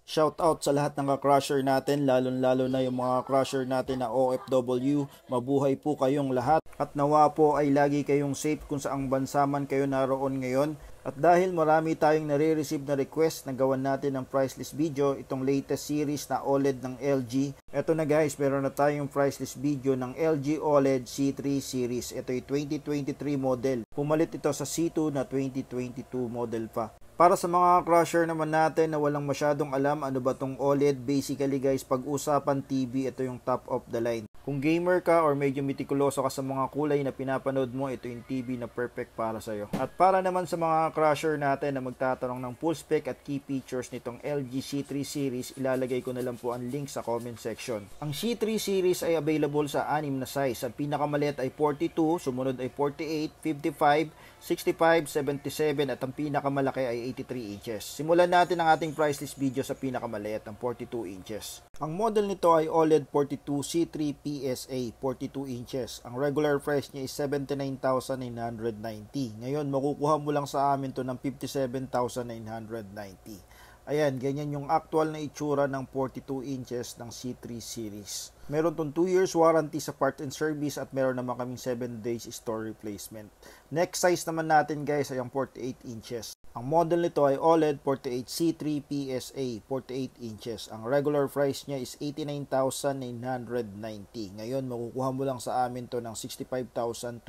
Shout out sa lahat ng ka-crusher natin, lalong-lalo na yung mga crusher natin na OFW. Mabuhay po kayong lahat at nawa po ay lagi kayong safe kung saang bansa man kayo naroon ngayon. At dahil marami tayong nare-receive na request na gawan natin ng price list video, itong latest series na OLED ng LG. Eto na guys, meron na tayong price list video ng LG OLED C3 series. Ito ay 2023 model. Pumalit ito sa C2 na 2022 model pa. Para sa mga crusher naman natin na walang masyadong alam ano ba tong OLED, basically guys, pag-usapan TV, ito yung top of the line. Kung gamer ka or medyo mitikuloso ka sa mga kulay na pinapanood mo, ito yung TV na perfect para sa'yo. At para naman sa mga crusher natin na magtatanong ng full spec at key features nitong LG C3 series, ilalagay ko na lang po ang link sa comment section. Ang C3 series ay available sa 6 na size. Ang pinakamaliit ay 42, sumunod ay 48, 55, 65, 77 at ang pinakamalaki ay 83 inches. Simulan natin ang ating price list video sa pinakamaliit, ang 42 inches. Ang model nito ay OLED 42 C3 PSA 42 inches. Ang regular price niya is 79,990. Ngayon, makukuha mo lang sa amin to ng 57,990. Ayan, ganyan yung actual na itsura ng 42 inches ng C3 series. Meron tong 2 years warranty sa part and service at meron naman kaming 7 days store replacement. Next size naman natin guys ay ang 48 inches. Ang model nito ay OLED 48 C3 PSA 48 inches. Ang regular price niya is 89,990. Ngayon, makukuha mo lang sa amin to ng 65,290.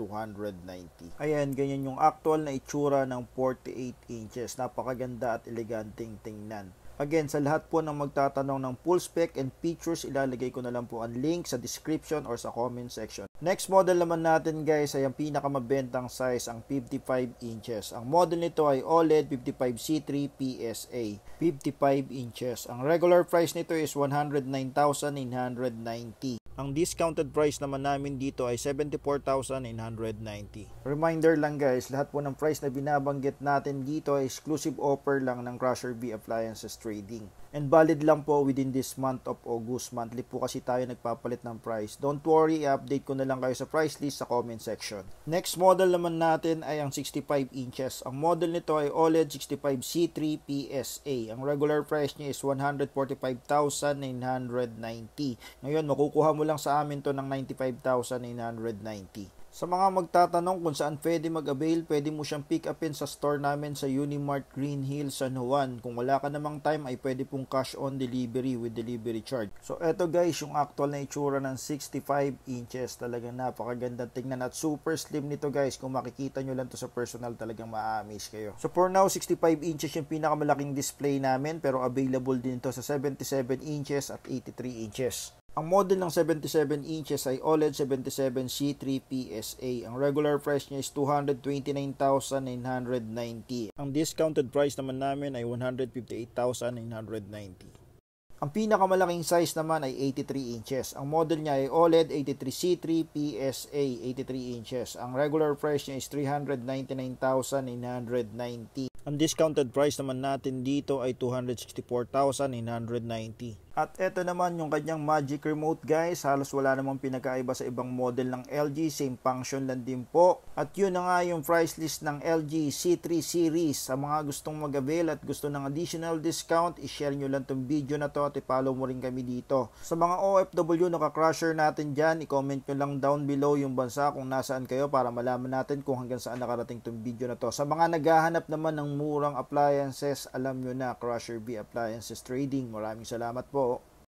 Ayan, ganyan yung actual na itsura ng 48 inches. Napakaganda at eleganteng tingnan. Again, sa lahat po ng magtatanong ng full spec and features, ilalagay ko na lang po ang link sa description or sa comment section. Next model naman natin guys ay ang pinakamabentang size, ang 55 inches. Ang model nito ay OLED 55 C3 PSA 55 inches. Ang regular price nito is 109,990. Ang discounted price naman namin dito ay 74,990. Reminder lang guys, lahat po ng price na binabanggit natin dito ay exclusive offer lang ng Crusher B Appliances Trading. And valid lang po within this month of August. Monthly po kasi tayo nagpapalit ng price. Don't worry, i-update ko na lang kayo sa price list sa comment section. Next model naman natin ay ang 65 inches. Ang model nito ay OLED 65 C3 PSA. Ang regular price niya is 145,990. Ngayon, makukuha mo lang sa amin to ng 95,990. Sa mga magtatanong kung saan pwede mag-avail, pwede mo siyang pick upin sa store namin sa Unimart Green Hills, San Juan. Kung wala ka namang time ay pwede pong cash on delivery with delivery charge. So eto guys, yung actual na itsura ng 65 inches. Talagang napakaganda tingnan at super slim nito guys. Kung makikita nyo lang to sa personal, talagang ma-amaze kayo. So for now, 65 inches yung pinakamalaking display namin, pero available din to sa 77 inches at 83 inches. Ang model ng 77 inches ay OLED 77 C3 PSA. Ang regular price niya is 229,990. Ang discounted price naman namin ay 158,990. Ang pinakamalaking size naman ay 83 inches. Ang model niya ay OLED 83 C3 PSA 83 inches. Ang regular price niya is 399,990. Ang discounted price naman natin dito ay 264,990. At eto naman yung kanyang Magic Remote guys. Halos wala namang pinakaiba sa ibang model ng LG. Same function lang din po. At yun na nga yung price list ng LG C3 series. Sa mga gustong mag-avail at gusto ng additional discount, i-share nyo lang tong video na to at i-follow mo rin kami dito. Sa mga OFW na ka-crusher natin dyan, i-comment nyo lang down below yung bansa kung nasaan kayo para malaman natin kung hanggang saan nakarating tong video na to. Sa mga naghahanap naman ng murang appliances, alam nyo na, Crusher B Appliances Trading. Maraming salamat po.